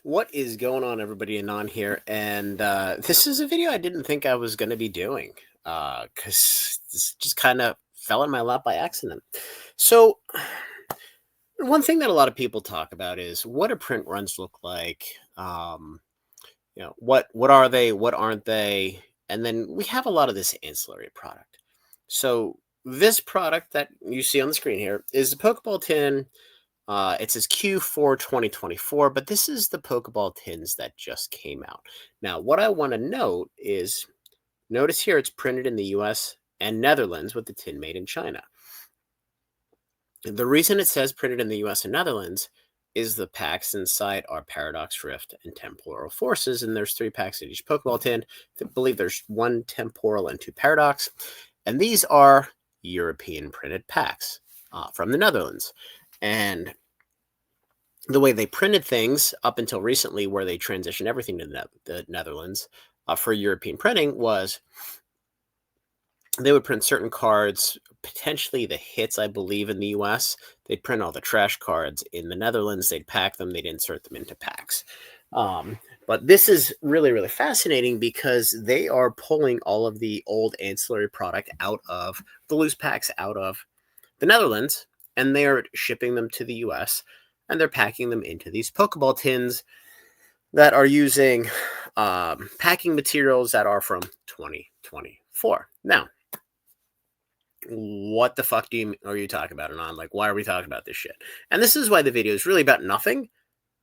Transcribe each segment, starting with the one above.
What is going on, everybody? Anon here, and this is a video I didn't think I was going to be doing because this just kind of fell in my lap by accident. So, one thing that a lot of people talk about is what do print runs look like? What are they? What aren't they? And then we have a lot of this ancillary product. So, this product that you see on the screen here is the Pokeball tin. It says Q4 2024, but this is the Pokeball tins that just came out. Now, what I want to note is notice here it's printed in the US and Netherlands with the tin made in China. The reason it says printed in the US and Netherlands is the packs inside are Paradox Rift and Temporal Forces, and there's 3 packs in each Pokeball tin. I believe there's 1 Temporal and 2 Paradox, and these are European printed packs from the Netherlands. And the way they printed things up until recently, where they transitioned everything to the Netherlands for European printing, was they would print certain cards, potentially the hits, I believe, in the US. They'd print all the trash cards in the Netherlands. They'd pack them. They'd insert them into packs. But this is really, really fascinating because they are pulling all of the old ancillary product out of the loose packs out of the Netherlands, and they're shipping them to the US, and they're packing them into these Pokeball tins that are using packing materials that are from 2024. Now, what the fuck are you talking about, Anon? Like, why are we talking about this shit? And this is why the video is really about nothing,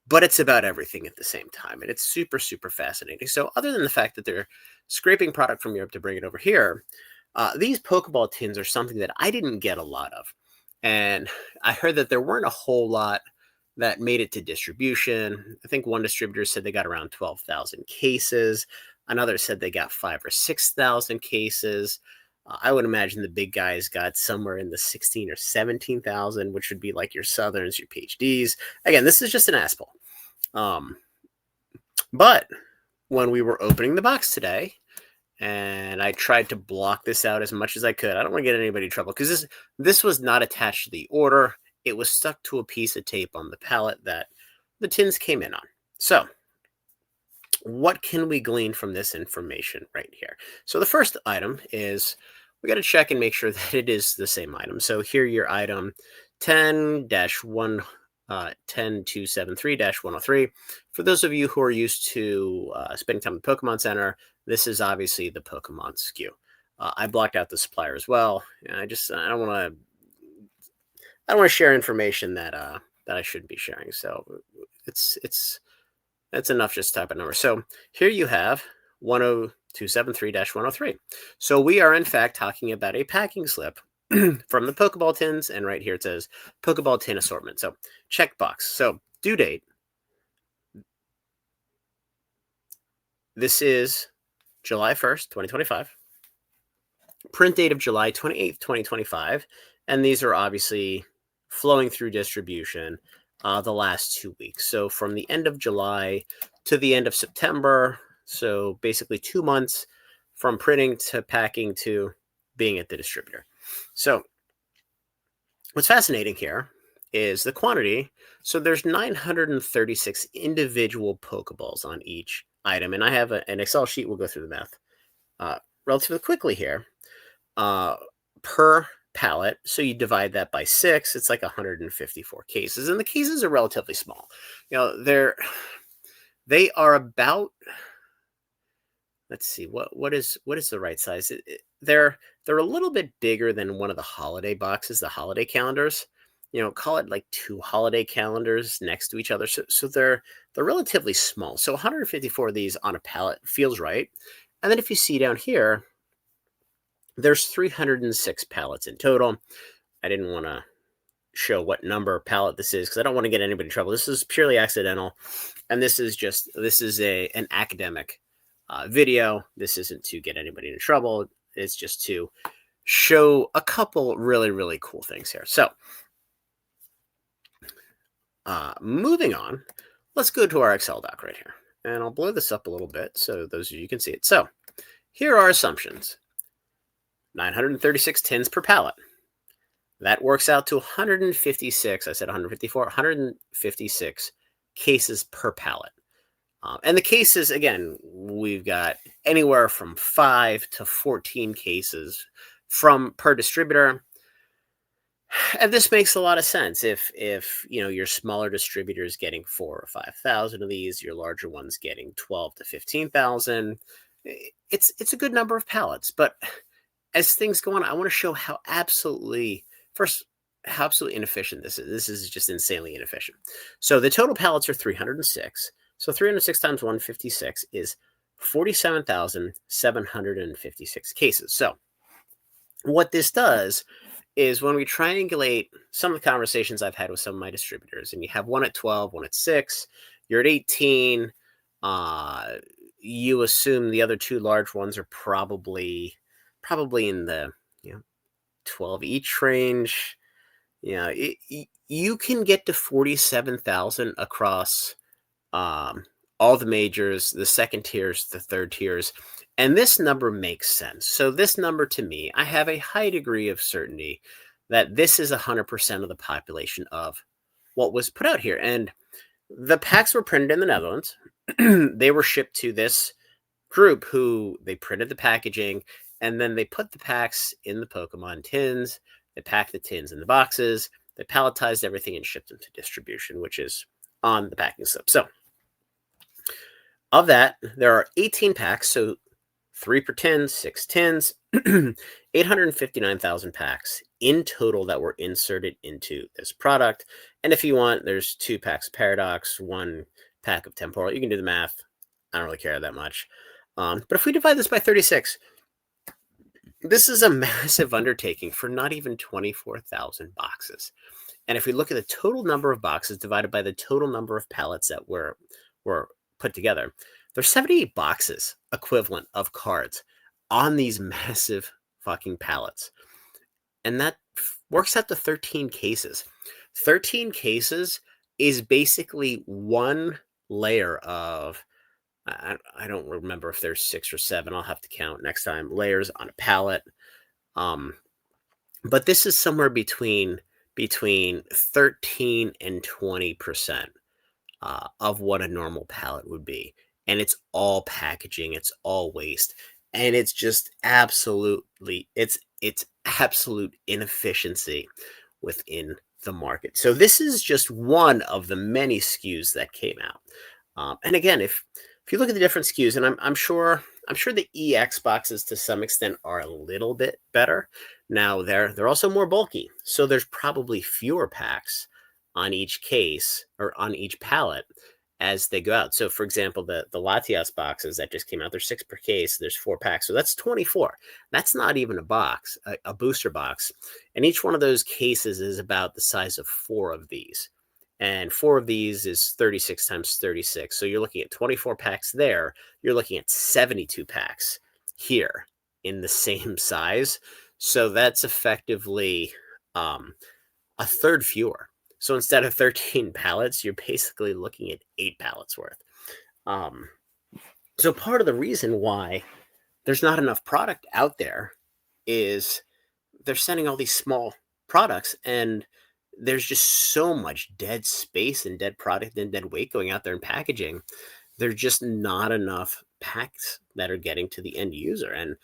but it's about everything at the same time. And it's super, super fascinating. So other than the fact that they're scraping product from Europe to bring it over here, these Pokeball tins are something that I didn't get a lot of. And I heard that there weren't a whole lot that made it to distribution. I think one distributor said they got around 12,000 cases. Another said they got 5 or 6,000 cases. I would imagine the big guys got somewhere in the 16 or 17,000, which would be like your Southerns, your PhDs. Again, this is just an asshole. But when we were opening the box today, and I tried to block this out as much as I could. I don't want to get anybody in trouble because this was not attached to the order. It was stuck to a piece of tape on the pallet that the tins came in on. So what can we glean from this information right here? So the first item is we got to check and make sure that it is the same item. So here your item 10-1 10273-103. For those of you who are used to spending time at the Pokemon Center, this is obviously the Pokemon SKU. I blocked out the supplier as well. I don't want to share information that I shouldn't be sharing. So it's enough just type a number. So here you have 10273-103. So we are in fact talking about a packing slip from the Pokeball tins, and right here it says Pokeball tin assortment. So checkbox. So due date. This is July 1st, 2025. Print date of July 28th, 2025. And these are obviously flowing through distribution the last 2 weeks. So from the end of July to the end of September. So basically 2 months from printing to packing to being at the distributor. So what's fascinating here is the quantity. So there's 936 individual Pokeballs on each item. And I have an Excel sheet. We'll go through the math relatively quickly here per pallet. So you divide that by 6. It's like 154 cases. And the cases are relatively small. You know, they are about, let's see, what is the right size? They're a little bit bigger than one of the holiday boxes, the holiday calendars. You know, call it like 2 holiday calendars next to each other. So they're relatively small. So 154 of these on a pallet feels right. And then if you see down here, there's 306 pallets in total. I didn't want to show what number pallet this is because I don't want to get anybody in trouble. This is purely accidental. And this is an academic video. This isn't to get anybody in trouble. It's just to show a couple really, really cool things here. So moving on, let's go to our Excel doc right here. And I'll blow this up a little bit so those of you can see it. So here are assumptions. 936 tins per pallet. That works out to 156. I said 154, 156 cases per pallet. And the cases, again, we've got anywhere from 5 to 14 cases from per distributor. And this makes a lot of sense. If your smaller distributor is getting 4 or 5,000 of these, your larger one's getting 12 to 15,000. It's a good number of pallets. But as things go on, I want to show how absolutely inefficient this is. This is just insanely inefficient. So the total pallets are 306. So 306 times 156 is 47,756 cases. So what this does is when we triangulate some of the conversations I've had with some of my distributors, and you have one at 12, one at 6, you're at 18. Uh, you assume the other two large ones are probably in the 12 each range. You can get to 47,000 across um, all the majors, the second tiers, the third tiers. And this number makes sense. So, this number to me, I have a high degree of certainty that this is 100% of the population of what was put out here. And the packs were printed in the Netherlands. They were shipped to this group who they printed the packaging and then they put the packs in the Pokemon tins. They packed the tins in the boxes. They palletized everything and shipped them to distribution, which is on the packing slip. So, of that, there are 18 packs, so 3 per tin, 6 tins, 859,000 packs in total that were inserted into this product. And if you want, there's 2 packs of Paradox, 1 pack of Temporal. You can do the math. I don't really care that much. But if we divide this by 36, this is a massive undertaking for not even 24,000 boxes. And if we look at the total number of boxes divided by the total number of pallets that were put together, there's 78 boxes equivalent of cards on these massive fucking pallets. And that works out to 13 cases. 13 cases is basically one layer of, I don't remember if there's 6 or 7. I'll have to count next time. Layers on a pallet. But this is somewhere between 13 and 20% of what a normal pallet would be. And it's all packaging, it's all waste. And it's just it's absolute inefficiency within the market. So this is just one of the many SKUs that came out. And again, if you look at the different SKUs, and I'm sure the EX boxes to some extent are a little bit better. Now they're also more bulky, so there's probably fewer packs on each case or on each pallet as they go out. So for example, the Latias boxes that just came out, there's 6 per case, there's 4 packs. So that's 24. That's not even a box, a booster box. And each one of those cases is about the size of 4 of these. And 4 of these is 36 times 36. So you're looking at 24 packs there. You're looking at 72 packs here in the same size. So that's effectively a third fewer. So instead of 13 pallets, you're basically looking at 8 pallets worth. So part of the reason why there's not enough product out there is they're sending all these small products and there's just so much dead space and dead product and dead weight going out there in packaging. There's just not enough packs that are getting to the end user. And,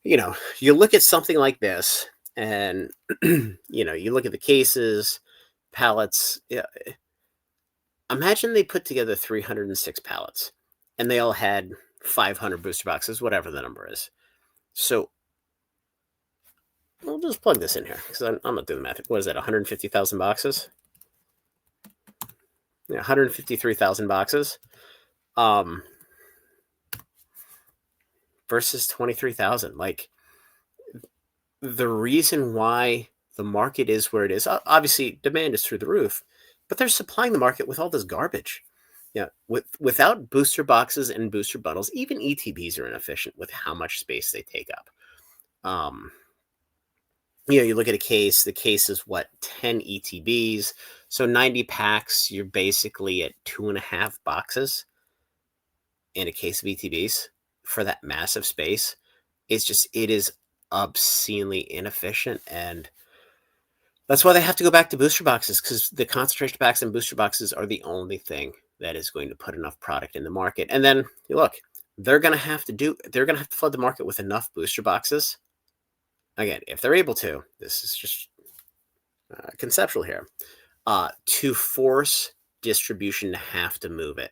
you look at something like this and, you look at the cases, pallets. Yeah, imagine they put together 306 pallets and they all had 500 booster boxes, whatever the number is. So we'll just plug this in here because I'm not doing the math. What is that, 150,000 boxes? Yeah, 153,000 boxes versus 23,000. Like, the reason why the market is where it is, obviously demand is through the roof, but they're supplying the market with all this garbage. Yeah, without booster boxes and booster bundles, even ETBs are inefficient with how much space they take up. You look at a case, the case is what, 10 ETBs. So 90 packs, you're basically at 2.5 boxes in a case of ETBs for that massive space. It is obscenely inefficient. And That's why they have to go back to booster boxes, because the concentration packs and booster boxes are the only thing that is going to put enough product in the market. And then look, they're going to have to flood the market with enough booster boxes. Again, if they're able to, this is just conceptual here, to force distribution to have to move it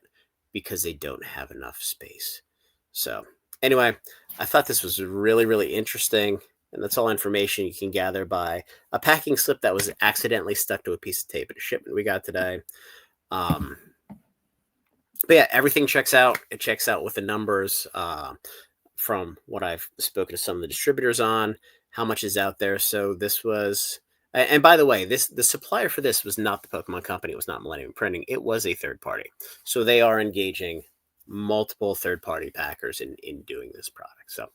because they don't have enough space. So anyway, I thought this was really, really interesting. And that's all information you can gather by a packing slip that was accidentally stuck to a piece of tape at a shipment we got today. But yeah, everything checks out. It checks out with the numbers from what I've spoken to some of the distributors on, how much is out there. So this was, and by the way, the supplier for this was not the Pokemon Company. It was not Millennium Printing. It was a third party. So they are engaging multiple third party packers in doing this product. So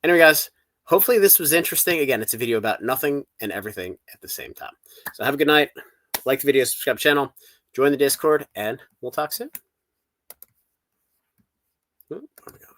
anyway, guys, hopefully this was interesting. Again, it's a video about nothing and everything at the same time. So have a good night. Like the video, subscribe to the channel, join the Discord, and we'll talk soon. Oh my God.